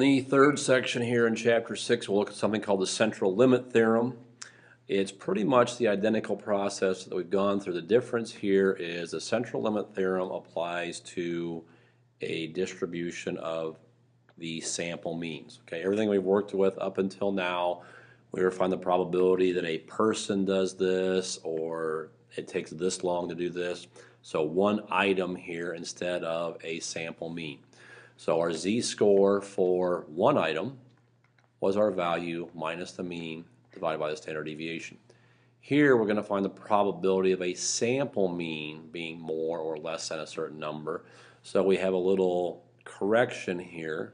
the third section here in Chapter 6, we'll look at something called the central limit theorem. It's pretty much the identical process that we've gone through. The difference here is the central limit theorem applies to a distribution of the sample means. Okay, everything we've worked with up until now, we were find the probability that a person does this or it takes this long to do this. So one item here instead of a sample mean. So our z-score for one item was our value minus the mean divided by the standard deviation. Here we're going to find the probability of a sample mean being more or less than a certain number. So we have a little correction here,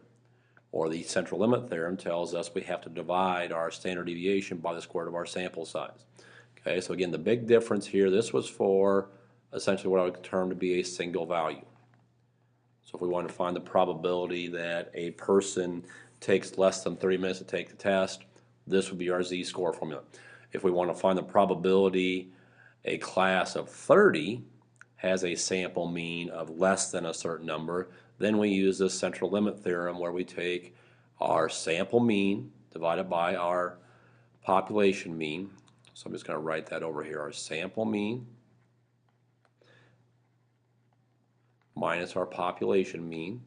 or the central limit theorem tells us we have to divide our standard deviation by the square root of our sample size. Okay, so again, the big difference here, this was for essentially what I would term to be a single value. So if we want to find the probability that a person takes less than 30 minutes to take the test, this would be our z-score formula. If we want to find the probability a class of 30 has a sample mean of less than a certain number, then we use this central limit theorem where we take our sample mean divided by our population mean. So I'm just going to write that over here, our sample mean minus our population mean.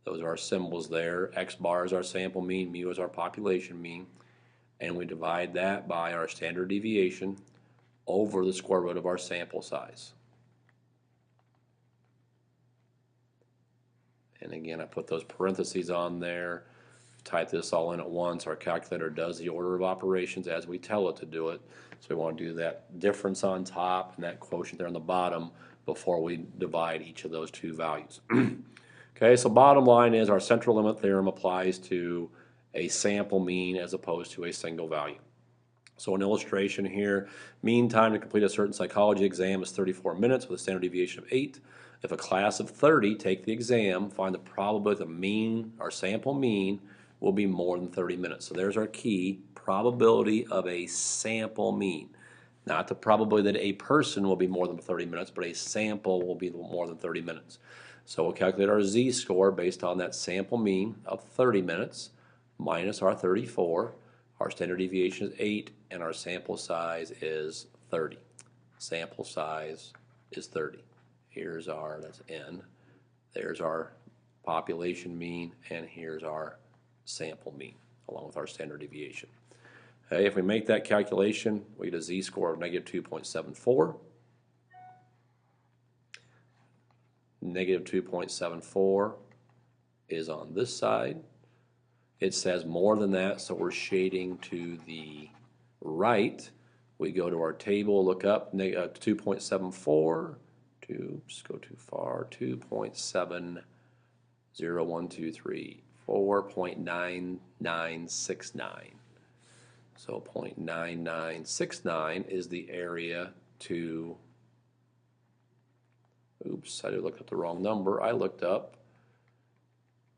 Those are our symbols there. X bar is our sample mean, mu is our population mean, and we divide that by our standard deviation over the square root of our sample size. And again, I put those parentheses on there. Type this all in at once. Our calculator does the order of operations as we tell it to do it. So we want to do that difference on top and that quotient there on the bottom before we divide each of those two values. Okay, so bottom line is our central limit theorem applies to a sample mean as opposed to a single value. So an illustration here, mean time to complete a certain psychology exam is 34 minutes with a standard deviation of 8. If a class of 30 take the exam, find the probability the mean, our sample mean, will be more than 30 minutes. So there's our key, probability of a sample mean. Not the probability that a person will be more than 30 minutes, but a sample will be more than 30 minutes. So we'll calculate our z-score based on that sample mean of 30 minutes minus our 34. Our standard deviation is 8, and our sample size is 30. Sample size is 30. Here's our, that's n. There's our population mean, and here's our sample mean, along with our standard deviation. Okay, if we make that calculation, we get a z-score of negative 2.74. Negative 2.74 is on this side. It says more than that, so we're shading to the right. We go to our table, look up 2.74. Just go too far. 2.70123 4.9969. So 0.9969 is the area to, oops, I looked up the wrong number. I looked up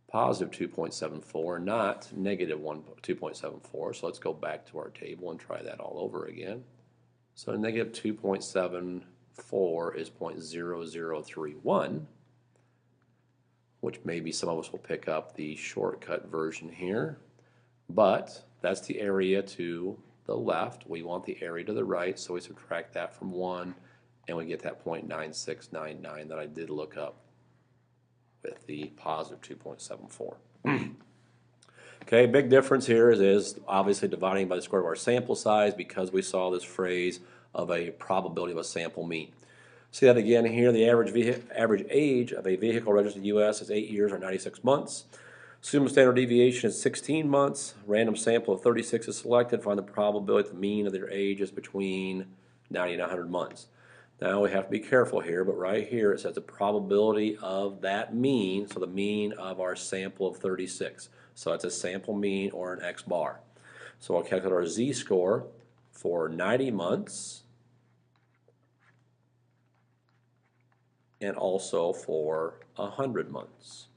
positive 2.74, not negative 2.74. So let's go back to our table and try that all over again. So negative 2.74 is 0.0031, which maybe some of us will pick up the shortcut version here. But that's the area to the left. We want the area to the right, so we subtract that from 1, and we get that 0.9699 that I did look up with the positive 2.74. Okay, big difference here is obviously dividing by the square root of our sample size because we saw this phrase of a probability of a sample mean. See that again here, the average age of a vehicle registered in the U.S. is 8 years or 96 months. Assume standard deviation is 16 months. Random sample of 36 is selected. Find the probability the mean of their age is between 90 and 100 months. Now we have to be careful here, but right here it says the probability of that mean, so the mean of our sample of 36. So that's a sample mean or an X bar. So I'll calculate our z-score for 90 months and also for 100 months.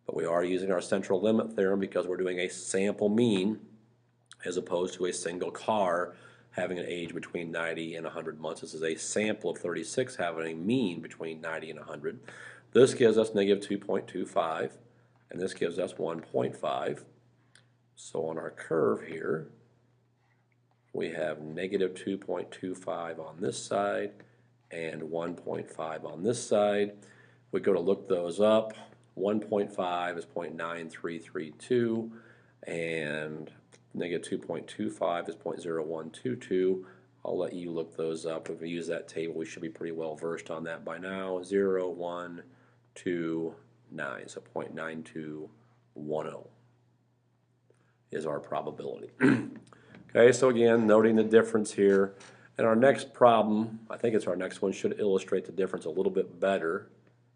But we are using our central limit theorem because we're doing a sample mean as opposed to a single car having an age between 90 and 100 months. This is a sample of 36 having a mean between 90 and 100. This gives us negative 2.25 and this gives us 1.5. So on our curve here, we have negative 2.25 on this side and 1.5 on this side. We go to look those up. 1.5 is 0.9332 and negative 2.25 is 0.0122. I'll let you look those up. If we use that table, we should be pretty well versed on that by now. 0, 1, 2, 9, so 0.9210 is our probability. Okay, so again, noting the difference here. And our next problem, I think it's our next one, should illustrate the difference a little bit better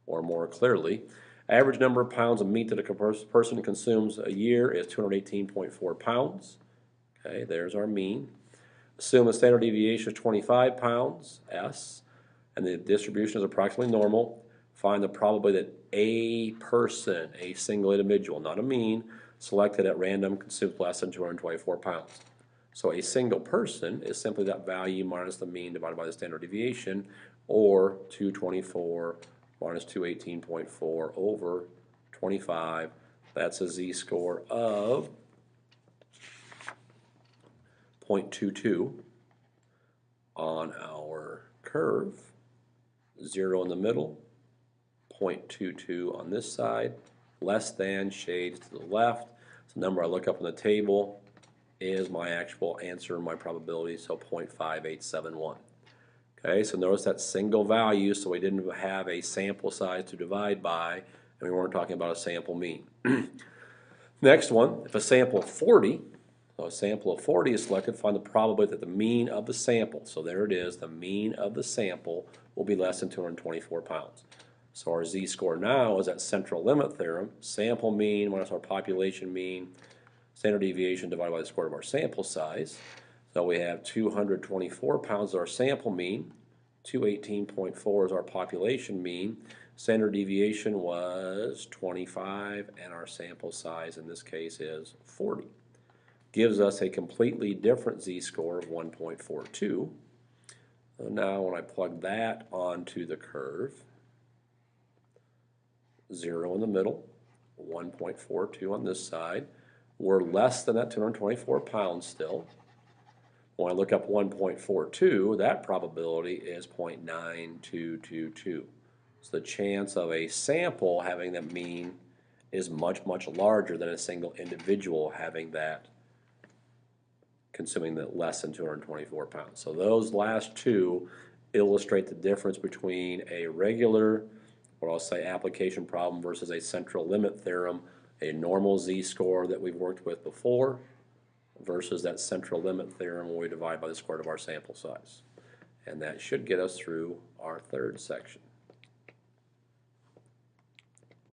or more clearly. Average number of pounds of meat that a person consumes a year is 218.4 pounds. Okay, there's our mean. Assume a standard deviation is 25 pounds, S, and the distribution is approximately normal. Find the probability that a person, a single individual, not a mean, selected at random consumes less than 224 pounds. So a single person is simply that value minus the mean divided by the standard deviation, or 224 minus 218.4 over 25. That's a z-score of 0.22 on our curve, 0 in the middle, 0.22 on this side, less than, shades to the left. So the number I look up on the table is my actual answer, my probability, so 0.5871. Okay, so notice that single value, so we didn't have a sample size to divide by, and we weren't talking about a sample mean. Next one, if a sample of 40, so a sample of 40 is selected, find the probability that the mean of the sample, so there it is, the mean of the sample will be less than 224 pounds. So our z-score now is that central limit theorem, sample mean minus our population mean, standard deviation divided by the square of our sample size. So we have 224 pounds as our sample mean, 218.4 is our population mean, standard deviation was 25, and our sample size in this case is 40. Gives us a completely different z-score of 1.42. So now when I plug that onto the curve, 0 in the middle, 1.42 on this side, we're less than that 224 pounds still. When I look up 1.42, that probability is 0.9222. So the chance of a sample having that mean is much, much larger than a single individual having that, consuming that less than 224 pounds. So those last two illustrate the difference between a regular, what I'll say, application problem versus a central limit theorem, a normal z-score that we've worked with before versus that central limit theorem when we divide by the square root of our sample size. And that should get us through our third section.